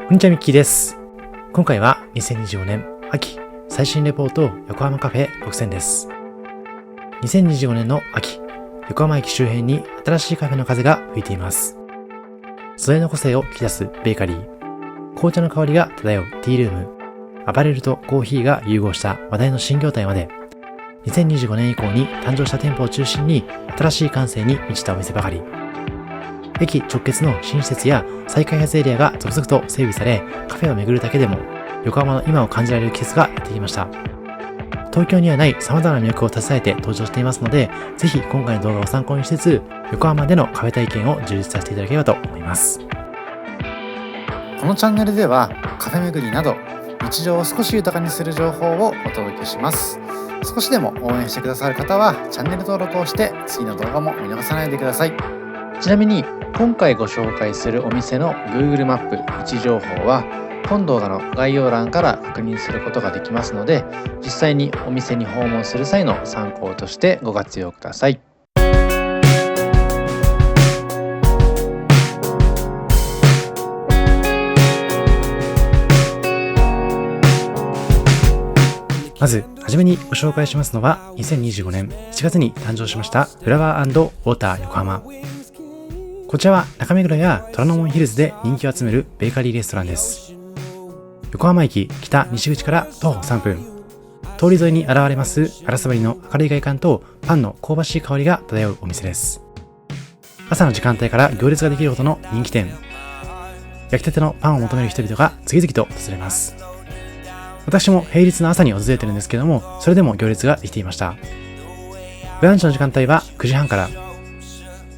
こんにちは、ミッキーです。今回は2025年秋最新レポート横浜カフェ独占です。2025年の秋、横浜駅周辺に新しいカフェの風が吹いています。素材の個性を引き出すベーカリー、紅茶の香りが漂うティールーム、アパレルとコーヒーが融合した話題の新業態まで、2025年以降に誕生した店舗を中心に新しい感性に満ちたお店ばかり。駅直結の新施設や再開発エリアが続々と整備され、カフェを巡るだけでも横浜の今を感じられる季節がやってきました。東京にはない様々な魅力を携えて登場していますので、ぜひ今回の動画を参考にしつつ、横浜でのカフェ体験を充実させていただければと思います。このチャンネルではカフェ巡りなど日常を少し豊かにする情報をお届けします。少しでも応援してくださる方はチャンネル登録をして次の動画も見逃さないでください。ちなみに今回ご紹介するお店の Google マップ位置情報は本動画の概要欄から確認することができますので、実際にお店に訪問する際の参考としてご活用ください。まずはじめにご紹介しますのは、2025年7月に誕生しましたフラワー&ウォーター横浜。こちらは中目黒や虎ノ門ヒルズで人気を集めるベーカリーレストランです。横浜駅北西口から徒歩3分、通り沿いに現れますガラス張りの明るい外観とパンの香ばしい香りが漂うお店です。朝の時間帯から行列ができるほどの人気店。焼きたてのパンを求める人々が次々と訪れます。私も平日の朝に訪れてるんですけども、それでも行列ができていました。ブランチの時間帯は9時半から。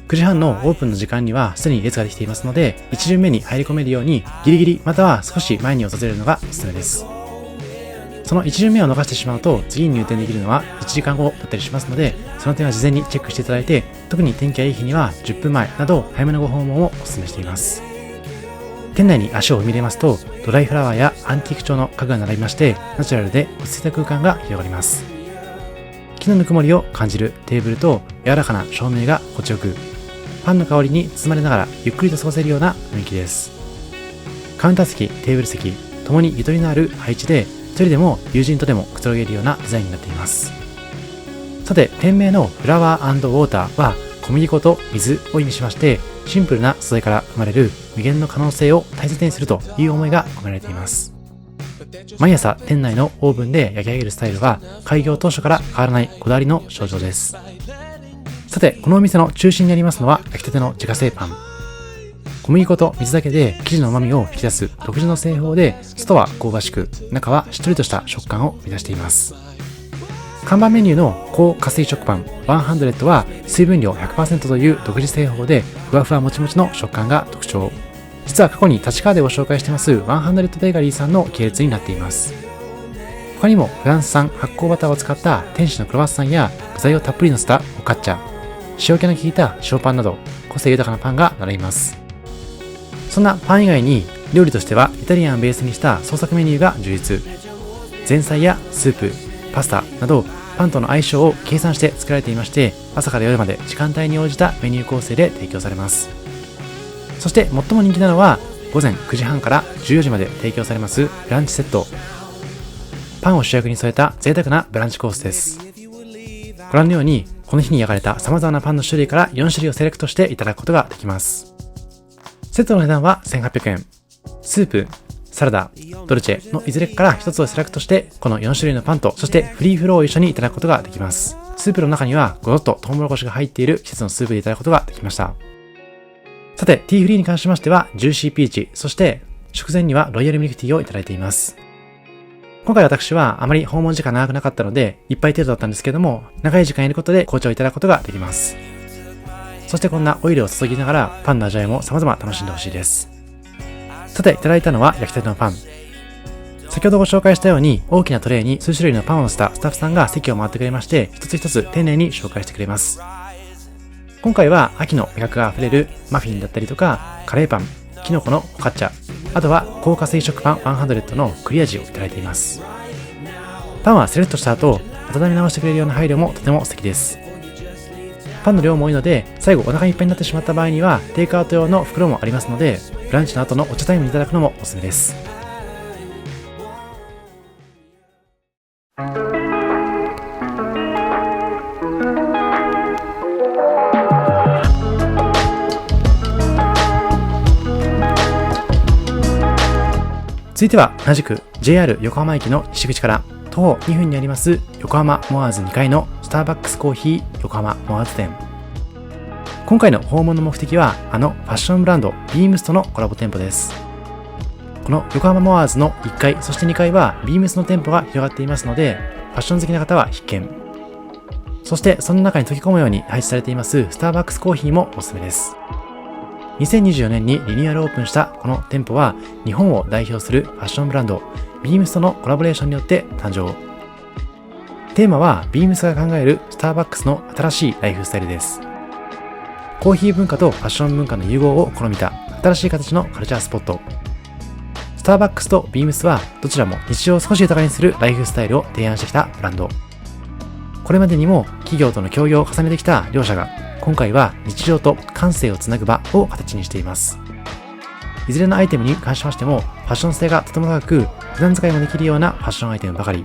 9時半のオープンの時間にはすでに列ができていますので、1巡目に入り込めるようにギリギリまたは少し前に訪れるのがおすすめです。その1巡目を逃してしまうと次に入店できるのは1時間後だったりしますので、その点は事前にチェックしていただいて、特に天気がいい日には10分前など早めのご訪問をお勧めしています。店内に足を踏み入れますと、ドライフラワーやアンティーク調の家具が並びまして、ナチュラルで落ち着いた空間が広がります。木のぬくもりを感じるテーブルと柔らかな照明が心地よく、パンの香りに包まれながらゆっくりと過ごせるような雰囲気です。カウンター席、テーブル席ともにゆとりのある配置で、一人でも友人とでもくつろげるようなデザインになっています。さて、店名のフラワー&ウォーターは小麦粉と水を意味しまして、シンプルな素材から生まれる無限の可能性を大切にするという思いが込められています。毎朝店内のオーブンで焼き上げるスタイルは開業当初から変わらないこだわりの象徴です。さて、このお店の中心にありますのは焼きたての自家製パン。小麦粉と水だけで生地の旨味を引き出す独自の製法で、外は香ばしく中はしっとりとした食感を生み出しています。看板メニューの高加水食パン100は水分量 100% という独自製法でふわふわもちもちの食感が特徴。実は過去に立川でご紹介しています100ベーカリーさんの系列になっています。他にもフランス産発酵バターを使った天使のクロワッサンや具材をたっぷり乗せたフォカッチャ、塩気の効いた塩パンなど個性豊かなパンが並びます。そんなパン以外に料理としてはイタリアンベースにした創作メニューが充実。前菜やスープ、パスタなどパンとの相性を計算して作られていまして、朝から夜まで時間帯に応じたメニュー構成で提供されます。そして最も人気なのは午前9時半から14時まで提供されますブランチセット。パンを主役に添えた贅沢なブランチコースです。ご覧のようにこの日に焼かれた様々なパンの種類から4種類をセレクトしていただくことができます。セットの値段は1800円。スープ、サラダ、ドルチェのいずれから1つをセレクトして、この4種類のパンと、そしてフリーフローを一緒にいただくことができます。スープの中にはゴロッとトウモロコシが入っている季節のスープでいただくことができました。さて、ティーフリーに関しましてはジューシーピーチ、そして食前にはロイヤルミルクティーをいただいています。今回私はあまり訪問時間長くなかったので1杯程度だったんですけども、長い時間いることで紅茶をいただくことができます。そしてこんなオイルを注ぎながらパンの味わいも様々楽しんでほしいです。さて、いただいたのは焼きたてのパン。先ほどご紹介したように大きなトレイに数種類のパンを乗せたスタッフさんが席を回ってくれまして、一つ一つ丁寧に紹介してくれます。今回は秋の味覚があふれるマフィンだったりとかカレーパン、キノコのフォカッチャ、あとは高加水食パン100のクリア味をいただいています。パンはセレクトした後温め直してくれるような配慮もとても素敵です。パンの量も多いので、最後お腹いっぱいになってしまった場合にはテイクアウト用の袋もありますので、ブランチの後のお茶タイムにいただくのもおすすめです。続いては同じく JR 横浜駅の西口から徒歩2分にあります横浜モアーズ2階のスターバックスコーヒー横浜モアーズ店。今回の訪問の目的はファッションブランドビームスとのコラボ店舗です。この横浜モアーズの1階そして2階はビームスの店舗が広がっていますので、ファッション好きな方は必見。そしてその中に溶け込むように配置されていますスターバックスコーヒーもおすすめです。2024年にリニューアルオープンしたこの店舗は日本を代表するファッションブランドビームスとのコラボレーションによって誕生。テーマはビームスが考えるスターバックスの新しいライフスタイルです。コーヒー文化とファッション文化の融合を試みた新しい形のカルチャースポット。スターバックスとビームスはどちらも日常を少し豊かにするライフスタイルを提案してきたブランド。これまでにも企業との協業を重ねてきた両社が今回は日常と感性をつなぐ場を形にしています。いずれのアイテムに関しましてもファッション性がとても高く、普段使いもできるようなファッションアイテムばかり。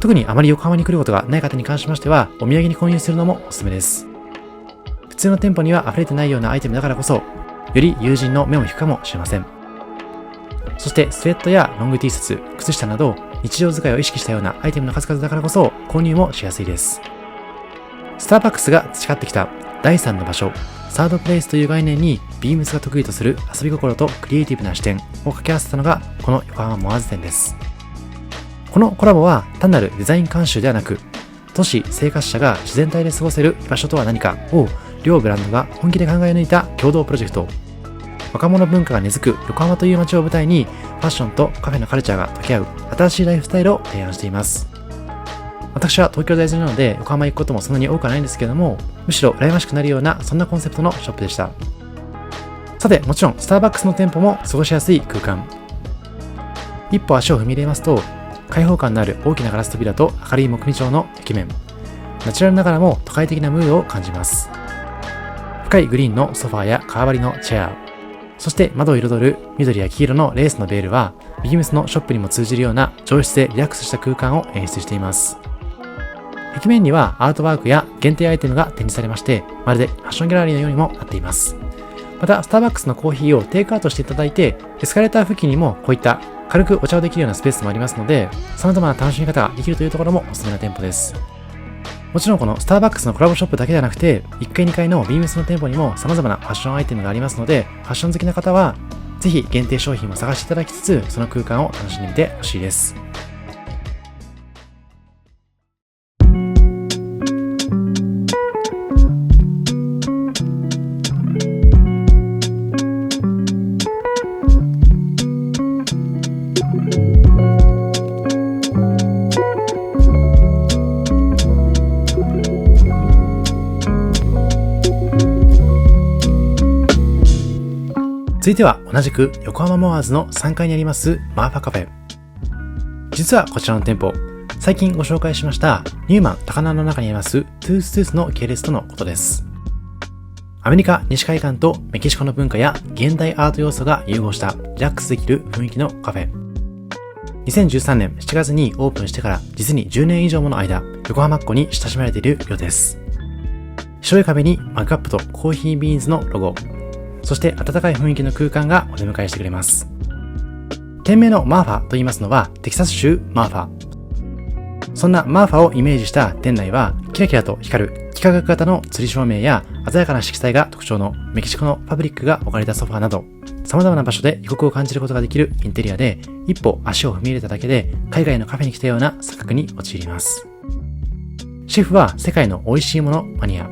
特にあまり横浜に来ることがない方に関しましてはお土産に購入するのもおすすめです。普通の店舗には溢れてないようなアイテムだからこそ、より友人の目を引くかもしれません。そしてスウェットやロング T シャツ、靴下など日常使いを意識したようなアイテムの数々だからこそ購入もしやすいです。スターバックスが培ってきた第3の場所、サードプレイスという概念にビームスが得意とする遊び心とクリエイティブな視点を掛け合わせたのがこの横浜モアーズ店です。このコラボは単なるデザイン監修ではなく、都市生活者が自然体で過ごせる居場所とは何かを両ブランドが本気で考え抜いた共同プロジェクト。若者文化が根付く横浜という街を舞台にファッションとカフェのカルチャーが溶け合う新しいライフスタイルを提案しています。私は東京在住なので横浜行くこともそんなに多くはないんですけれども、むしろ羨ましくなるようなそんなコンセプトのショップでした。さて、もちろんスターバックスの店舗も過ごしやすい空間。一歩足を踏み入れますと、開放感のある大きなガラス扉と明るい木目調の壁面。ナチュラルながらも都会的なムードを感じます。深いグリーンのソファーや革張りのチェア、そして窓を彩る緑や黄色のレースのベールはビームスのショップにも通じるような上質でリラックスした空間を演出しています。壁面にはアートワークや限定アイテムが展示されまして、まるでファッションギャラリーのようにもなっています。また、スターバックスのコーヒーをテイクアウトしていただいて、エスカレーター付近にもこういった軽くお茶をできるようなスペースもありますので、様々な楽しみ方ができるというところもおすすめな店舗です。もちろんこのスターバックスのコラボショップだけではなくて、1階2階のビームスの店舗にも様々なファッションアイテムがありますので、ファッション好きな方はぜひ限定商品を探していただきつつ、その空間を楽しんでみてほしいです。続いては同じく横浜モアーズの3階にありますマーファカフェ。実はこちらの店舗、最近ご紹介しましたニューマン高輪の中にありますトゥーストゥースの系列とのことです。アメリカ西海岸とメキシコの文化や現代アート要素が融合したリラックスできる雰囲気のカフェ。2013年7月にオープンしてから実に10年以上もの間、横浜っ子に親しまれているようです。白い壁にマグカップとコーヒービーンズのロゴ、そして温かい雰囲気の空間がお出迎えしてくれます。店名のマーファと言いますのはテキサス州マーファ。そんなマーファをイメージした店内はキラキラと光る幾何学型の吊り照明や鮮やかな色彩が特徴のメキシコのファブリックが置かれたソファーなど、様々な場所で異国を感じることができるインテリアで、一歩足を踏み入れただけで海外のカフェに来たような錯覚に陥ります。シェフは世界の美味しいものマニア。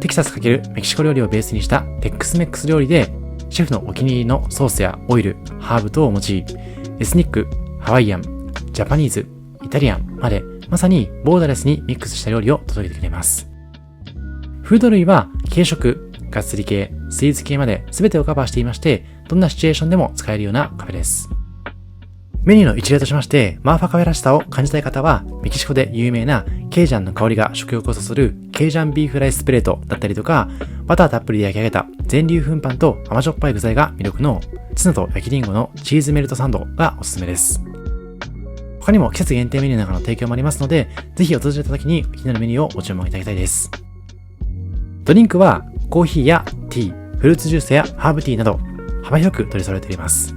テキサス×メキシコ料理をベースにしたテックスメックス料理で、シェフのお気に入りのソースやオイル、ハーブ等を用い、エスニック、ハワイアン、ジャパニーズ、イタリアンまで、まさにボーダレスにミックスした料理を届けてくれます。フード類は軽食、がっつり系、スイーツ系まで全てをカバーしていまして、どんなシチュエーションでも使えるようなカフェです。メニューの一例としまして、マーファカフェらしさを感じたい方は、メキシコで有名なケイジャンの香りが食欲をそそるケイジャンビーフライスプレートだったりとか、バターたっぷりで焼き上げた全粒粉パンと甘じょっぱい具材が魅力のツナと焼きリンゴのチーズメルトサンドがおすすめです。他にも季節限定メニューなんかの提供もありますので、ぜひ訪れた時に気になるメニューをご注文いただきたいです。ドリンクはコーヒーやティー、フルーツジュースやハーブティーなど幅広く取り揃えております。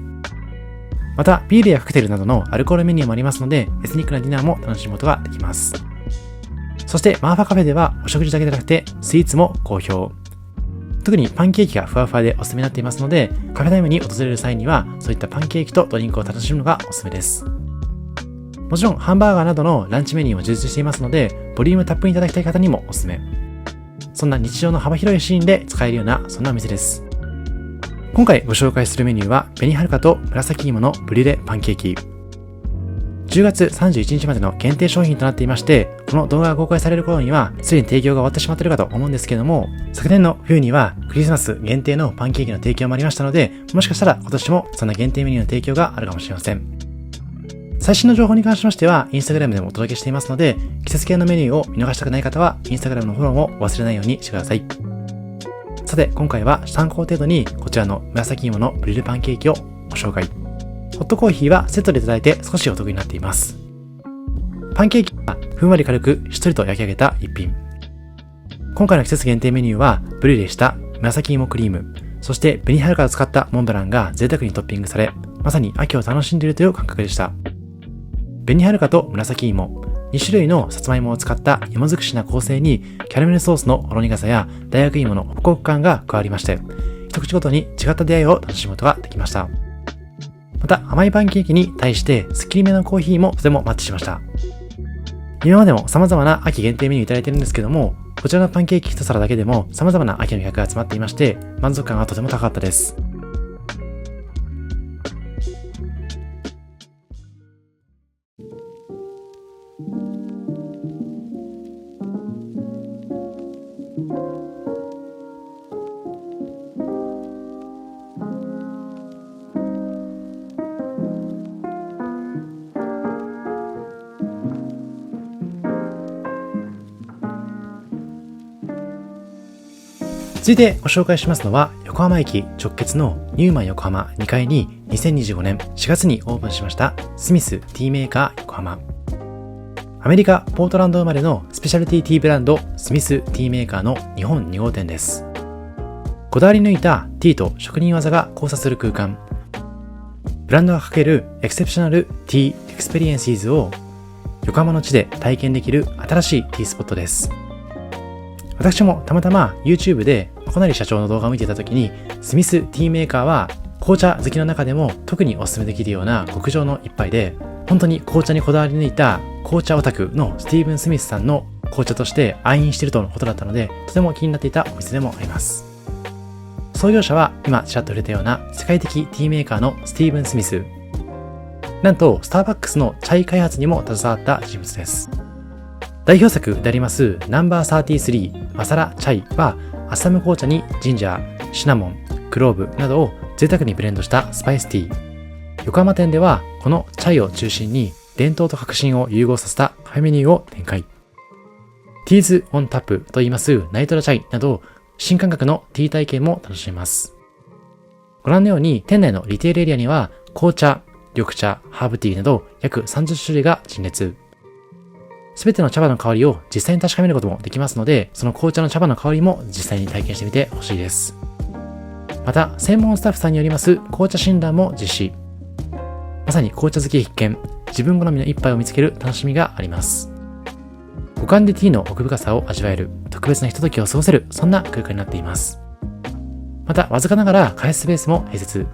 また、ビールやカクテルなどのアルコールメニューもありますので、エスニックなディナーも楽しむことができます。そして、マーファカフェではお食事だけでなくて、スイーツも好評。特にパンケーキがふわふわでおすすめになっていますので、カフェタイムに訪れる際には、そういったパンケーキとドリンクを楽しむのがおすすめです。もちろん、ハンバーガーなどのランチメニューも充実していますので、ボリュームたっぷりいただきたい方にもおすすめ。そんな日常の幅広いシーンで使えるような、そんなお店です。今回ご紹介するメニューは、紅はるかと紫芋のブリュレパンケーキ。10月31日までの限定商品となっていまして、この動画が公開される頃には、すでに提供が終わってしまっているかと思うんですけども、昨年の冬にはクリスマス限定のパンケーキの提供もありましたので、もしかしたら今年もそんな限定メニューの提供があるかもしれません。最新の情報に関しましては、インスタグラムでもお届けしていますので、季節系のメニューを見逃したくない方は、インスタグラムのフォローもお忘れないようにしてください。さて、今回は参考程度にこちらの紫芋のブリュレパンケーキをご紹介。ホットコーヒーはセットでいただいて少しお得になっています。パンケーキはふんわり軽くしっとりと焼き上げた一品。今回の季節限定メニューはブリュレした紫芋クリーム、そして紅はるかを使ったモンブランが贅沢にトッピングされ、まさに秋を楽しんでいるという感覚でした。紅はるかと紫芋、2種類のさつまいもを使った芋尽くしな構成にキャラメルソースのほろ苦さや大学芋のホクホク感が加わりまして、一口ごとに違った出会いを楽しむことができました。また甘いパンケーキに対してスッキリめのコーヒーもとてもマッチしました。今までも様々な秋限定メニューいただいてるんですけども、こちらのパンケーキ一皿だけでも様々な秋の味覚が集まっていまして、満足感がとても高かったです。続いてご紹介しますのは、横浜駅直結のニューマン横浜2階に2025年4月にオープンしましたスミスティーメーカー横浜。アメリカ・ポートランド生まれのスペシャルティーティーブランドスミスティーメーカーの日本2号店です。こだわり抜いたティーと職人技が交差する空間。ブランドがかけるエクセプショナルティーエクスペリエンシーズを横浜の地で体験できる新しいティースポットです。私もたまたま YouTube で小成社長の動画を見ていた時に、スミスティーメーカーは紅茶好きの中でも特にお勧めできるような極上の一杯で、本当に紅茶にこだわり抜いた紅茶オタクのスティーブン・スミスさんの紅茶として愛飲しているとのことだったので、とても気になっていたお店でもあります。創業者は今ちらっと触れたような世界的ティーメーカーのスティーブン・スミス。なんとスターバックスのチャイ開発にも携わった人物です。代表作でありますナンバー33マサラチャイは、アッサム紅茶にジンジャー、シナモン、クローブなどを贅沢にブレンドしたスパイスティー。横浜店ではこのチャイを中心に伝統と革新を融合させたカフェメニューを展開。ティーズオンタップと言いますナイトラチャイなど新感覚のティー体験も楽しめます。ご覧のように店内のリテールエリアには紅茶、緑茶、ハーブティーなど約30種類が陳列。すべての茶葉の香りを実際に確かめることもできますので、その紅茶の茶葉の香りも実際に体験してみてほしいです。また、専門スタッフさんによります紅茶診断も実施。まさに紅茶好き必見、自分好みの一杯を見つける楽しみがあります。五感でティーの奥深さを味わえる、特別なひとときを過ごせる、そんな空間になっています。また、わずかながら開発スペースも併設。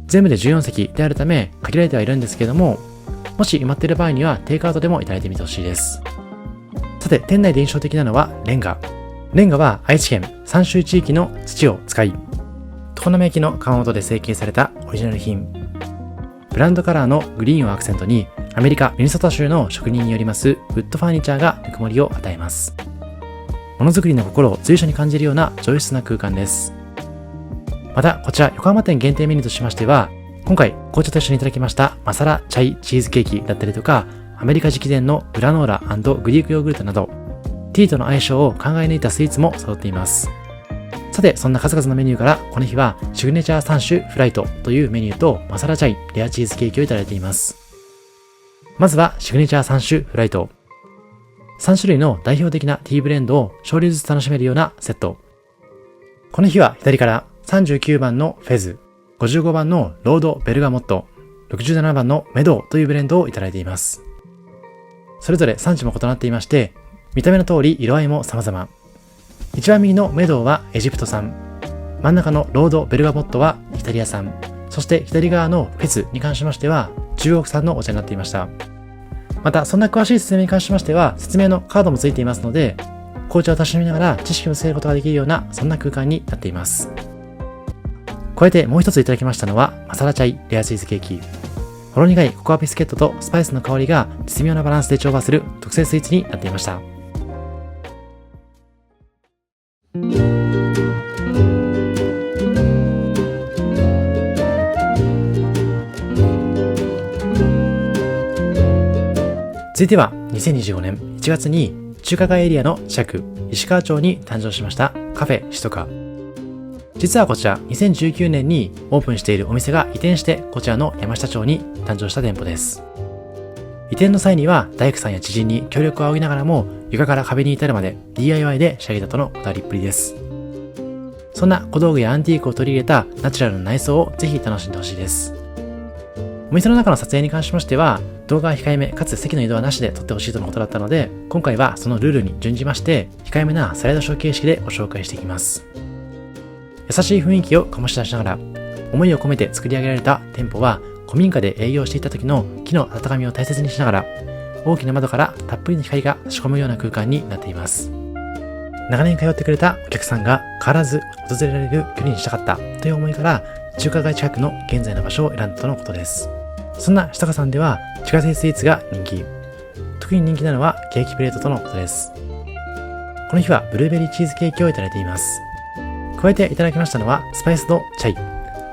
全部で14席であるため、限られてはいるんですけれども、もし埋まっている場合にはテイクアウトでもいただいてみてほしいです。さて、店内で印象的なのはレンガ。レンガは愛知県三州地域の土を使い、常滑焼の窯元で成形されたオリジナル品。ブランドカラーのグリーンをアクセントに、アメリカ・ミネソタ州の職人によりますウッドファーニチャーがぬくもりを与えます。ものづくりの心を随所に感じるような上質な空間です。また、こちら横浜店限定メニューとしましては、今回紅茶と一緒にいただきましたマサラチャイチーズケーキだったりとか、アメリカ直伝のグラノーラ&グリークヨーグルトなど、ティーとの相性を考え抜いたスイーツも揃っています。さて、そんな数々のメニューからこの日はシグネチャー3種フライトというメニューとマサラチャイレアチーズケーキをいただいています。まずはシグネチャー3種フライト。3種類の代表的なティーブレンドを少量ずつ楽しめるようなセット。この日は左から39番のフェズ、55番のロードベルガモット、67番のメドウというブレンドをいただいています。それぞれ産地も異なっていまして、見た目の通り色合いも様々。一番右のメドウはエジプト産、真ん中のロードベルガモットはイタリア産、そして左側のフェズに関しましては中国産のお茶になっていました。また、そんな詳しい説明に関しましては説明のカードもついていますので、紅茶をたしなみながら知識をつけることができるようなそんな空間になっています。加えてもう一ついただきましたのはマサラチャイレアチーズケーキ。ほろ苦いココアビスケットとスパイスの香りが絶妙なバランスで調和する特製スイーツになっていました。続いては2025年1月に中華街エリアの近く石川町に誕生しましたカフェシトカ。実はこちら2019年にオープンしているお店が移転してこちらの山下町に誕生した店舗です。移転の際には大工さんや知人に協力を仰ぎながらも床から壁に至るまで DIY で仕上げたとのこだわりっぷりです。そんな小道具やアンティークを取り入れたナチュラルな内装をぜひ楽しんでほしいです。お店の中の撮影に関しましては動画は控えめかつ席の移動はなしで撮ってほしいとのことだったので、今回はそのルールに準じまして控えめなスライドショー形式でご紹介していきます。優しい雰囲気を醸し出しながら思いを込めて作り上げられた店舗は古民家で営業していた時の木の温かみを大切にしながら大きな窓からたっぷりの光が差し込むような空間になっています。長年通ってくれたお客さんが変わらず訪れられる距離にしたかったという思いから中華街近くの現在の場所を選んだとのことです。そんなシトカさんでは自家製スイーツが人気。特に人気なのはケーキプレートとのことです。この日はブルーベリーチーズケーキをいただいています。加えていただきましたのはスパイスドチャイ、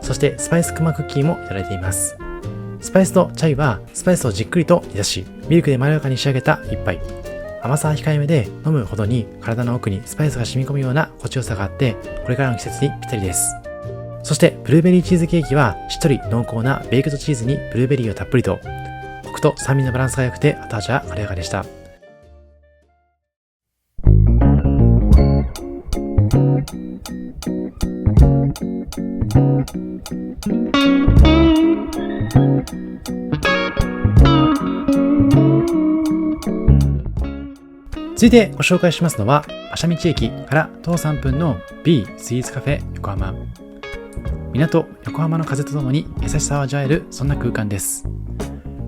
そしてスパイスクマクッキーもいただいています。スパイスドチャイはスパイスをじっくりと煮出しミルクでまろやかに仕上げた一杯。甘さは控えめで飲むほどに体の奥にスパイスが染み込むような心地よさがあってこれからの季節にぴったりです。そしてブルーベリーチーズケーキはしっとり濃厚なベイクドチーズにブルーベリーをたっぷりと、コクと酸味のバランスが良くて後味は軽やかでした。続いてご紹介しますのは馬車道駅から徒歩3分の B スイーツカフェ横浜。港横浜の風とともに優しさを味わえるそんな空間です。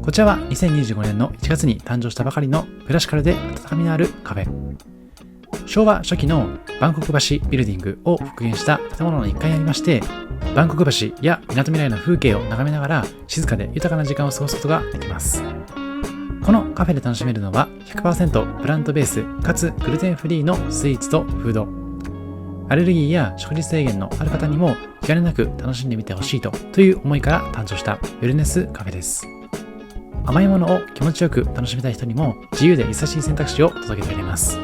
こちらは2025年の1月に誕生したばかりのクラシカルで温かみのあるカフェ。昭和初期のバンコク橋ビルディングを復元した建物の1階にありまして、バンコク橋や港未来の風景を眺めながら静かで豊かな時間を過ごすことができます。このカフェで楽しめるのは 100% プラントベースかつグルテンフリーのスイーツとフード。アレルギーや食事制限のある方にも気兼ねなく楽しんでみてほしいという思いから誕生したウェルネスカフェです。甘いものを気持ちよく楽しみたい人にも自由で優しい選択肢を届けてくれます。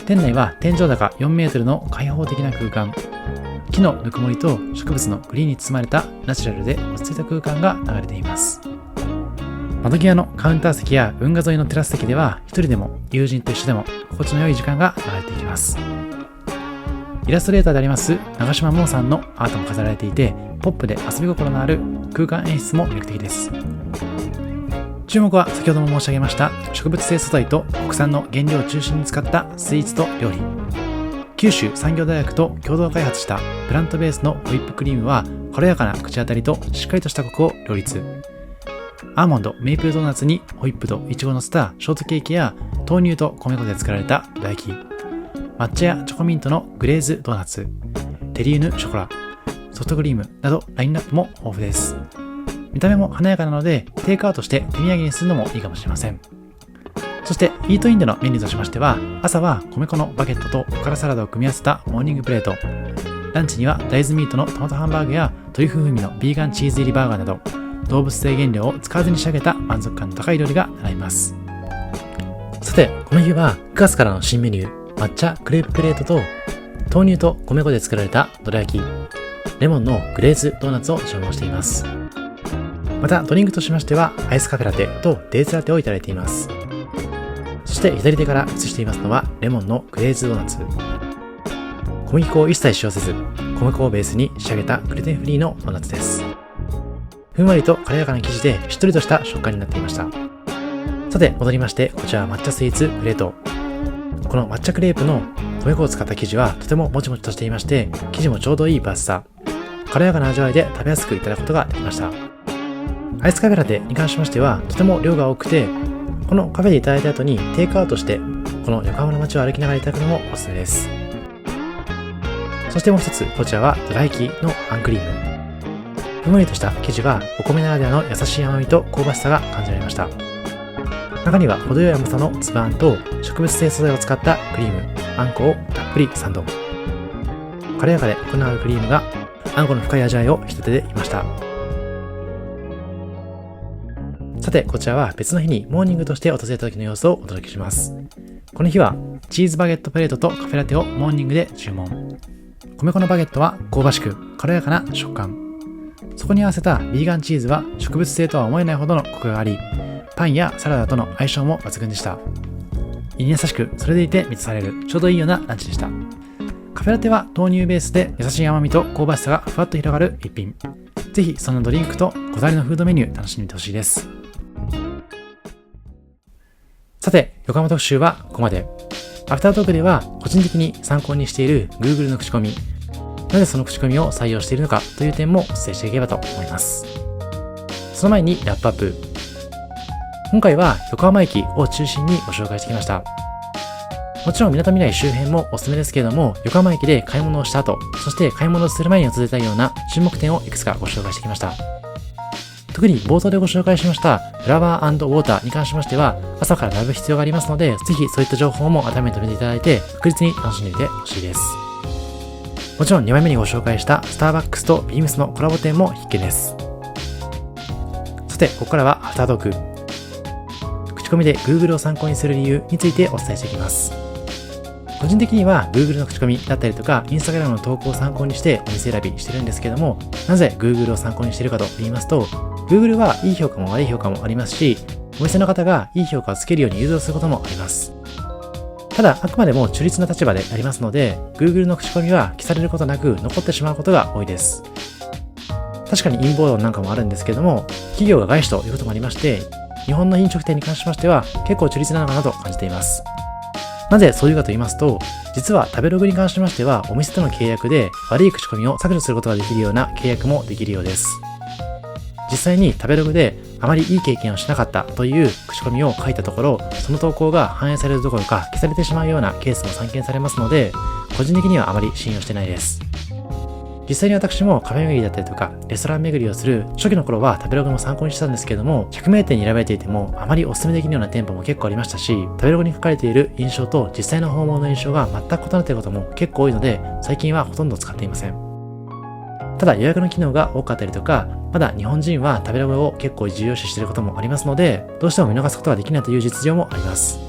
店内は天井高4メートルの開放的な空間、木のぬくもりと植物のグリーンに包まれたナチュラルで落ち着いた空間が流れています。窓際のカウンター席や運河沿いのテラス席では一人でも友人と一緒でも心地の良い時間が流れていきます。イラストレーターであります長島桃さんのアートも飾られていてポップで遊び心のある空間演出も魅力的です。注目は先ほども申し上げました植物性素材と国産の原料を中心に使ったスイーツと料理。九州産業大学と共同開発したプラントベースのホイップクリームは軽やかな口当たりとしっかりとしたコクを両立。アーモンド、メイプルドーナツにホイップとイチゴを乗せたショートケーキや豆乳と米粉で作られたどら焼き、抹茶やチョコミントのグレーズドーナツ、テリーヌショコラ、ソフトクリームなどラインナップも豊富です。見た目も華やかなのでテイクアウトして手土産にするのもいいかもしれません。そしてイートインでのメニューとしましては朝は米粉のバゲットとおからサラダを組み合わせたモーニングプレート、ランチには大豆ミートのトマトハンバーグやトリュフ風味のビーガンチーズ入りバーガーなど、動物性原料を使わずに仕上げた満足感の高い料理が並びます。さて、この日は9月からの新メニュー、抹茶クレーププレートと豆乳と米粉で作られたどら焼き、レモンのグレーズドーナツを注文しています。またドリンクとしましてはアイスカフェラテとデーツラテをいただいています。そして左手から映していますのはレモンのグレーズドーナツ。小麦粉を一切使用せず、米粉をベースに仕上げたグルテンフリーのドーナツです。ふんわりと軽やかな生地でしっとりとした食感になっていました。さて戻りまして、こちらは抹茶スイーツプレート。この抹茶クレープの米粉を使った生地はとてももちもちとしていまして、生地もちょうどいい分厚さ、軽やかな味わいで食べやすくいただくことができました。アイスカフェラテに関しましてはとても量が多くて、このカフェでいただいた後にテイクアウトしてこの横浜の街を歩きながらいただくのもおすすめです。そしてもう一つ、こちらはどら焼きのあんクリーム。ふんわりとした生地はお米ならではの優しい甘みと香ばしさが感じられました。中には程よい甘さの粒あんと植物性素材を使ったクリーム、あんこをたっぷりサンド。軽やかでコクのあるクリームがあんこの深い味わいを引き立てていました。さて、こちらは別の日にモーニングとして訪れた時の様子をお届けします。この日はチーズバゲットプレートとカフェラテをモーニングで注文。米粉のバゲットは香ばしく軽やかな食感。そこに合わせたビーガンチーズは植物性とは思えないほどのコクがあり、パンやサラダとの相性も抜群でした。胃に優しく、それでいて満たされるちょうどいいようなランチでした。カフェラテは豆乳ベースで優しい甘みと香ばしさがふわっと広がる一品。ぜひそんなドリンクとこだわりのフードメニュー楽しんでみてほしいです。さて、横浜特集はここまで。アフタートークでは個人的に参考にしている Google の口コミ、なぜその口コミを採用しているのかという点もお伝えしていければと思います。その前にラップアップ。今回は横浜駅を中心にご紹介してきました。もちろん港未来周辺もおすすめですけれども、横浜駅で買い物をした後、そして買い物をする前に訪れたいような注目点をいくつかご紹介してきました。特に冒頭でご紹介しましたフラワー&ウォーターに関しましては、朝から並ぶ必要がありますので、ぜひそういった情報も改めて見ていただいて、確実に楽しんでみてほしいです。もちろん2枚目にご紹介したスターバックスとビームスのコラボ店も必見です。さて、ここからはアフタートーク。口コミで Google を参考にする理由についてお伝えしていきます。個人的には Google の口コミだったりとか Instagram の投稿を参考にしてお店選びしてるんですけども、なぜ Google を参考にしているかと言いますと、Google はいい評価も悪い評価もありますし、お店の方がいい評価をつけるように誘導することもあります。ただ、あくまでも中立な立場でありますので、Google の口コミは消されることなく残ってしまうことが多いです。確かに陰謀論なんかもあるんですけども、企業が外資ということもありまして、日本の飲食店に関しましては結構中立なのかなと感じています。なぜそういうかと言いますと、実は食べログに関しましてはお店との契約で悪い口コミを削除することができるような契約もできるようです。実際に食べログであまりいい経験をしなかったという口コミを書いたところ、その投稿が反映されるどころか消されてしまうようなケースも散見されますので、個人的にはあまり信用してないです。実際に私もカフェ巡りだったりとかレストラン巡りをする初期の頃は食べログも参考にしてたんですけども、百名店に選ばれていてもあまりお勧めできるような店舗も結構ありましたし、食べログに書かれている印象と実際の訪問の印象が全く異なっていることも結構多いので、最近はほとんど使っていません。ただ予約の機能が多かったりとか、まだ日本人は食べログを結構重要視していることもありますので、どうしても見逃すことができないという実情もあります。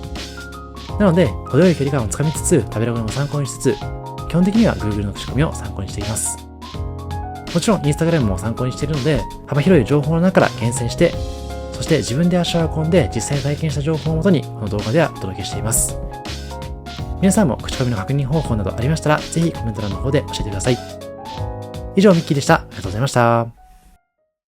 なので、程よい距離感をつかみつつ、食べログも参考にしつつ、基本的には Google の口コミを参考にしています。もちろん Instagram も参考にしているので、幅広い情報の中から厳選して、そして自分で足を運んで実際に体験した情報をもとにこの動画ではお届けしています。皆さんも口コミの確認方法などありましたら、ぜひコメント欄の方で教えてください。以上、ミッキーでした。ありがとうございました。